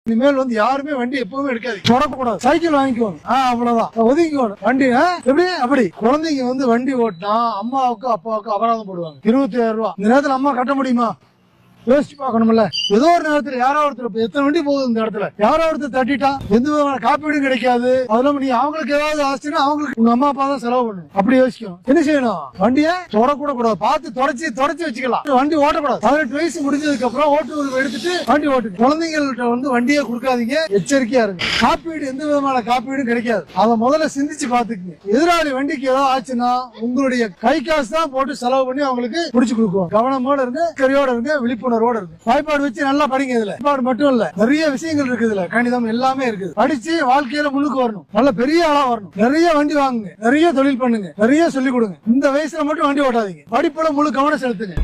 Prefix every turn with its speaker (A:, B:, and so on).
A: இனிமேல் யாருமே வண்டி எப்பவுமே எடுக்காது, தொடக்கூடாது. சைக்கிள் வாங்கிக்குவாங்க, அவ்வளவுதான், ஒதுங்கிக்கணும். வண்டி எப்படி அப்படி குழந்தைங்க வண்டி ஓட்டினா அம்மாவுக்கு அப்பாவுக்கு அபராதம் போடுவாங்க 27,000 ரூபாய். இந்த நேரத்துல அம்மா கட்ட முடியுமா? யோசிச்சு பார்க்கணும்ல. ஏதோ ஒரு நேரத்துல யாரோ ஒருத்தர், எத்தனை வண்டி போகுது இந்த இடத்துல, யாரோ ஒருத்தர் தட்டிட்டா எந்த விதமான காப்பீடும் கிடைக்காது. அதெல்லாம் நீ அவங்களுக்கு ஏதாவது ஆச்சுன்னா அவங்களுக்கு உங்க அம்மா அப்பா தான் செலவு பண்ணணும். அப்படி யோசிக்கணும். என்ன செய்யணும்? வண்டியை தொடக்கூட கூடாது, பார்த்து தொடச்சி வச்சுக்கலாம். வண்டி ஓட்டக்கூடாது. 18 வயசு முடிஞ்சதுக்கு அப்புறம் ஓட்டு எடுத்துட்டு வண்டி ஓட்டுங்க. குழந்தைங்கள்ட்ட வண்டியை கொடுக்காதீங்க, எச்சரிக்கையா இருக்கு. காப்பீடு எந்த விதமான காப்பீடும் கிடைக்காது. அதை முதல்ல சிந்திச்சு பாத்துக்குங்க. எதிராளி வண்டிக்கு ஏதாவது ஆச்சுன்னா உங்களுடைய கை காசு தான் போட்டு செலவு பண்ணி அவங்களுக்கு முடிச்சு கொடுக்கும். கவனமோட இருங்க, கரியோட இருங்க, விழிப்புணர்வோட இருக்கு. வாய்ப்பாடு வச்சு நல்லா படிங்க. இதுல வாய்ப்பாடு மட்டும் இல்ல, நிறைய விஷயங்கள் இருக்கு. இதுல கணிதம் எல்லாமே இருக்குது. படிச்சு வாழ்க்கையில முன்னுக்கு வரணும், நல்ல பெரிய ஆளா வரணும். நிறைய வண்டி வாங்குங்க, நிறைய தொழில் பண்ணுங்க, நிறைய சொல்லிக் கொடுங்க. இந்த வயசுல மட்டும் வண்டி ஓட்டாதீங்க. படிப்புல முழு கவனம் செலுத்துங்க.